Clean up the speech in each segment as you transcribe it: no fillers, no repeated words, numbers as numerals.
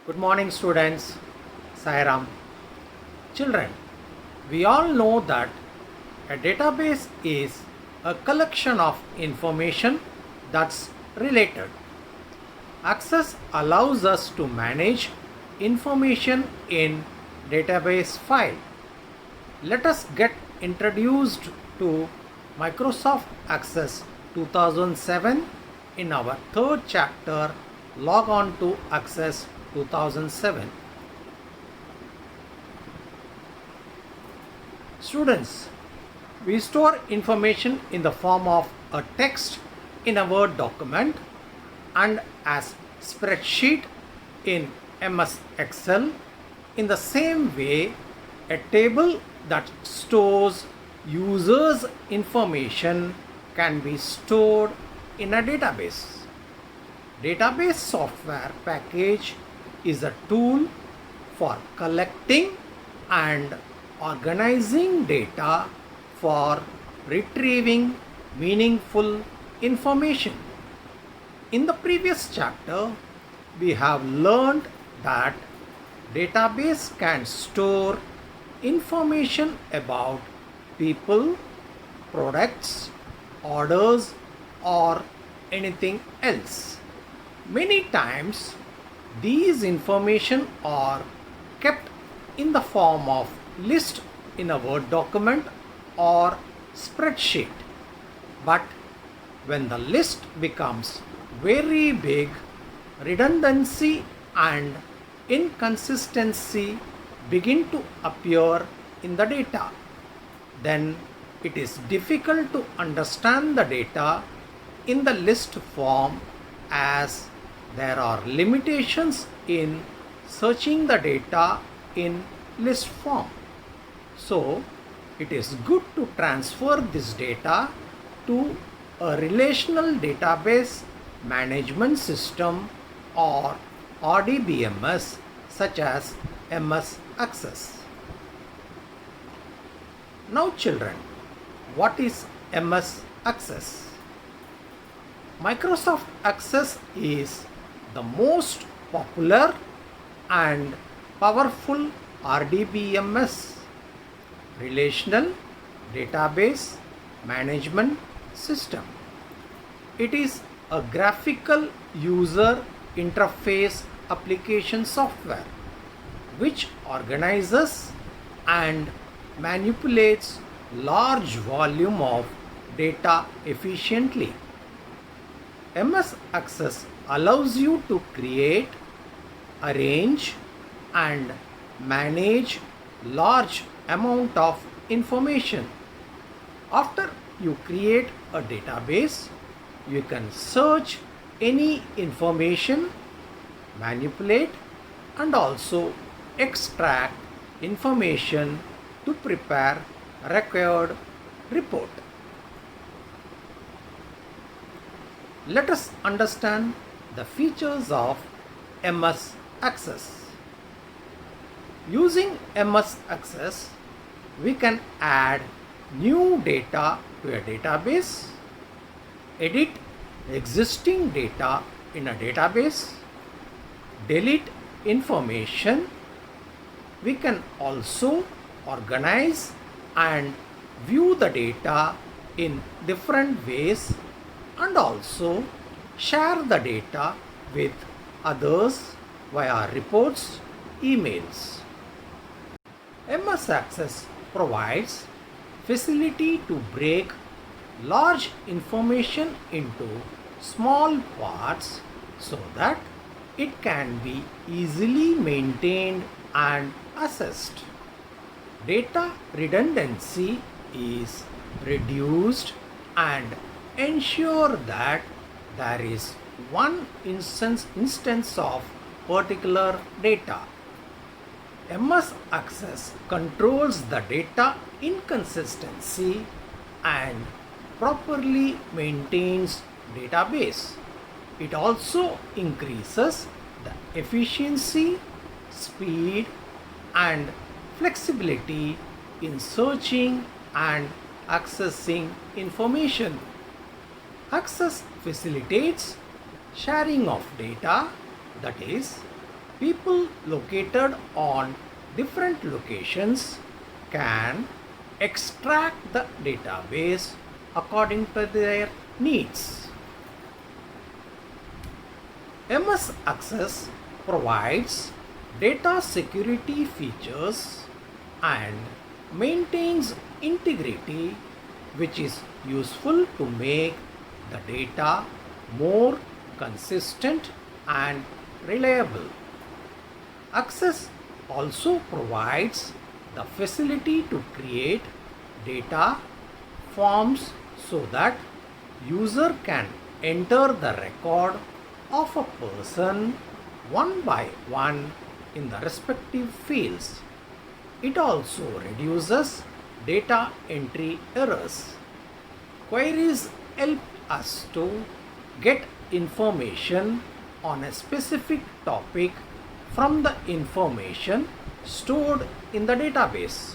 Good morning, students. Sairam. Children, we all know that a database is a collection of information that's related. Access allows us to manage information in database file. Let us get introduced to Microsoft Access 2007 in our third chapter, Log on to Access 2007. Students, we store information in the form of a text in a Word document and as spreadsheet in MS Excel. In the same way, a table that stores users' information can be stored in a database. Database software package is a tool for collecting and organizing data for retrieving meaningful information. In the previous chapter, we have learned that database can store information about people, products, orders, or anything else. Many times, these information are kept in the form of list in a Word document or spreadsheet. But when the list becomes very big, redundancy and inconsistency begin to appear in the data. Then it is difficult to understand the data in the list form, as there are limitations in searching the data in list form. So, it is good to transfer this data to a relational database management system or RDBMS such as MS Access. Now children, what is MS Access? Microsoft Access is the most popular and powerful RDBMS, relational database management system. It is a graphical user interface application software which organizes and manipulates large volume of data efficiently. MS Access allows you to create, arrange, and manage large amount of information. After you create a database, you can search any information, manipulate, and also extract information to prepare required report. Let us understand the features of MS Access. Using MS Access, we can add new data to a database, edit existing data in a database, delete information. We can also organize and view the data in different ways and also share the data with others via reports, emails. MS Access provides facility to break large information into small parts so that it can be easily maintained and assessed. Data redundancy is reduced and ensure that there is one instance of particular data. MS Access controls the data inconsistency and properly maintains database. It also increases the efficiency, speed, and flexibility in searching and accessing information. Access facilitates sharing of data, that is, People located on different locations can extract the database according to their needs. MS Access provides data security features and maintains integrity, which is useful to make the data more consistent and reliable. Access also provides the facility to create data forms so that user can enter the record of a person one by one in the respective fields. It also reduces data entry errors. Queries help us to get information on a specific topic from the information stored in the database.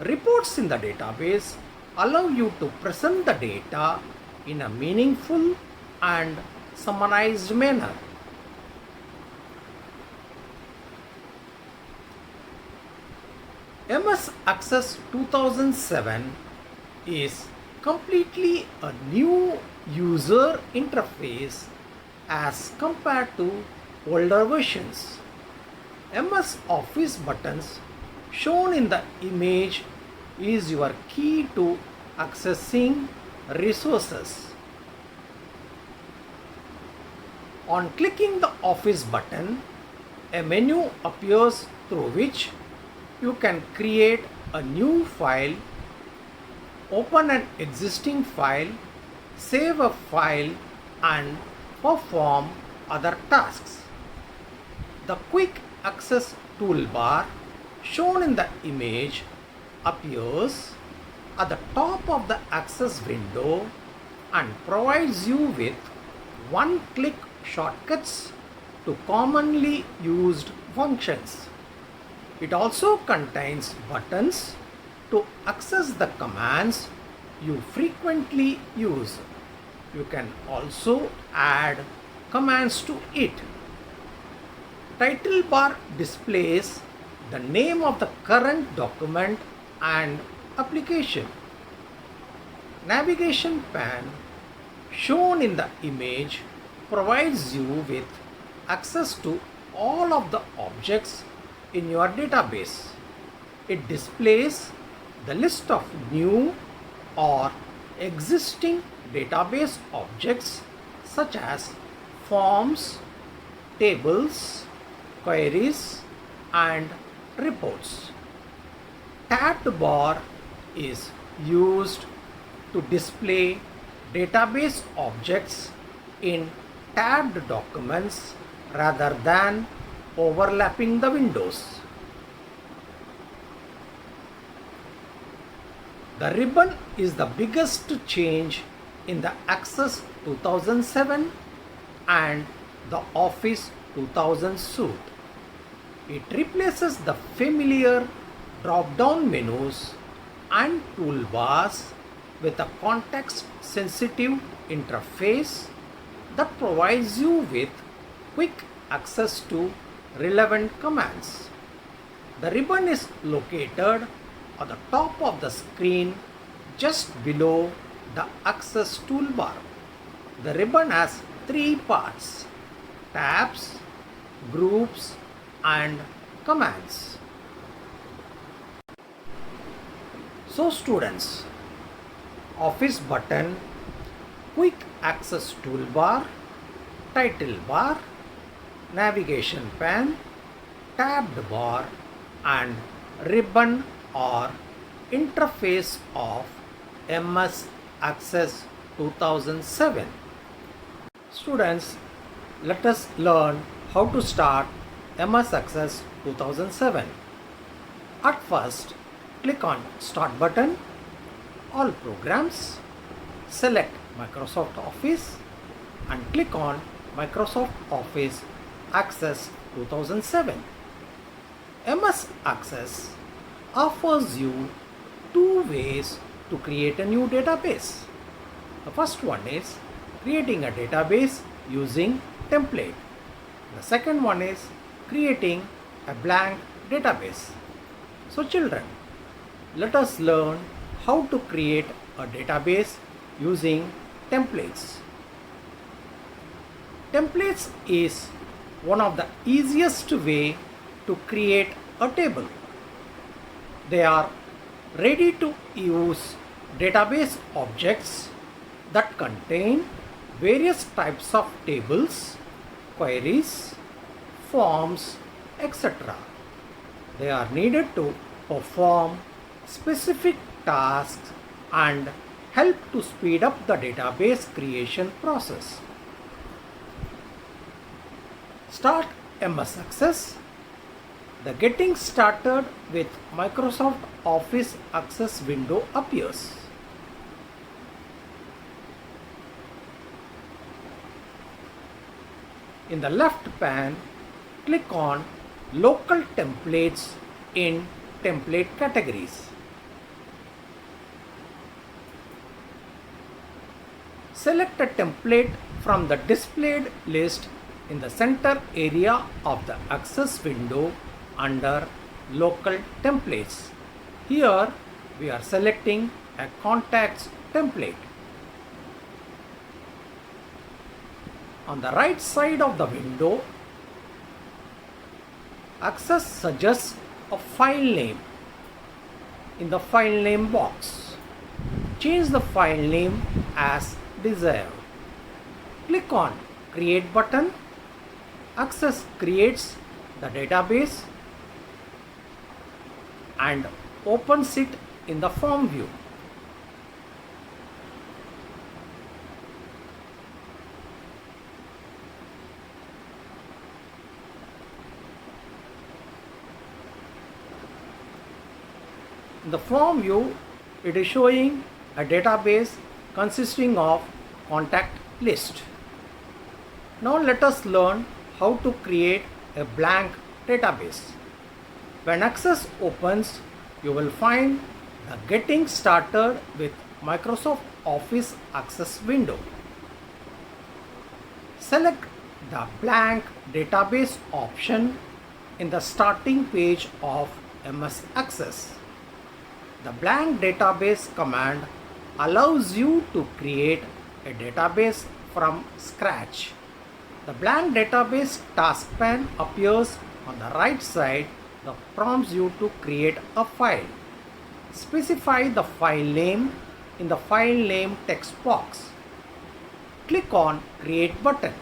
Reports in the database allow you to present the data in a meaningful and summarized manner. MS Access 2007 is completely a new user interface as compared to older versions. MS Office buttons shown in the image is your key to accessing resources. On clicking the Office button, a menu appears through which you can create a new file, open an existing file, save a file, and perform other tasks. The Quick Access toolbar shown in the image appears at the top of the Access window and provides you with one-click shortcuts to commonly used functions. It also contains buttons to access the commands you frequently use. You can also add commands to it. Title bar displays the name of the current document and application. Navigation pane shown in the image provides you with access to all of the objects in your database. It displays the list of new or existing database objects such as forms, tables, queries, and reports. Tabbed bar is used to display database objects in tabbed documents rather than overlapping the windows. The ribbon is the biggest change in the Access 2007 and the Office 2000 suite. It replaces the familiar drop-down menus and toolbars with a context-sensitive interface that provides you with quick access to relevant commands. The ribbon is located at the top of the screen just below the Access toolbar. The ribbon has three parts: tabs, groups, and commands. So students, Office button, Quick Access toolbar, Title bar, Navigation pane, Tabbed bar, and ribbon or interface of MS Access 2007. Students, let us learn how to start MS Access 2007. At first, click on Start button, All Programs, select Microsoft Office and click on Microsoft Office Access 2007. MS Access offers you two ways to create a new database. The first one is creating a database using template. The second one is creating a blank database. So children, let us learn how to create a database using templates. Templates is one of the easiest way to create a table. They are ready to use database objects that contain various types of tables, queries, forms, etc. They are needed to perform specific tasks and help to speed up the database creation process. Start MS Access. The Getting Started with Microsoft Office Access window appears. In the left pane, click on Local Templates in Template Categories. Select a template from the displayed list in the center area of the Access window under Local Templates. Here we are selecting a Contacts template. On the right side of the window, Access suggests a file name in the file name box. Change the file name as desired. Click on Create button. Access creates the database and opens it in the form view. In the form view, it is showing a database consisting of contact list. Now let us learn how to create a blank database. When Access opens, you will find the Getting Started with Microsoft Office Access window. Select the blank database option in the starting page of MS Access. The blank database command allows you to create a database from scratch. The blank database task pane appears on the right side that prompts you to create a file. Specify the file name in the file name text box. Click on Create button.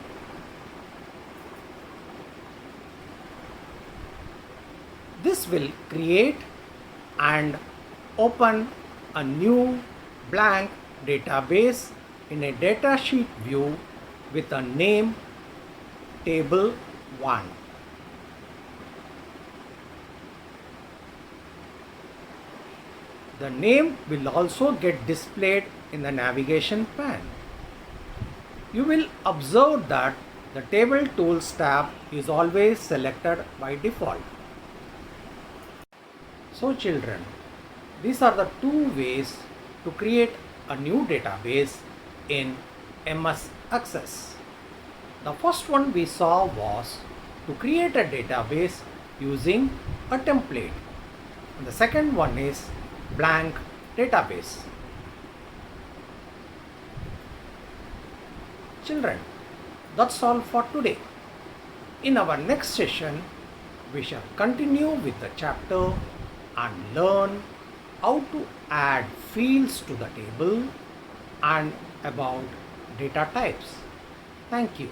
This will create and open a new blank database in a datasheet view with a name Table 1. The name will also get displayed in the navigation pane. You will observe that the Table Tools tab is always selected by default. So children, these are the two ways to create a new database in MS Access. The first one we saw was to create a database using a template. And the second one is blank database. Children, that's all for today. In our next session, we shall continue with the chapter and learn how to add fields to the table and about data types. Thank you.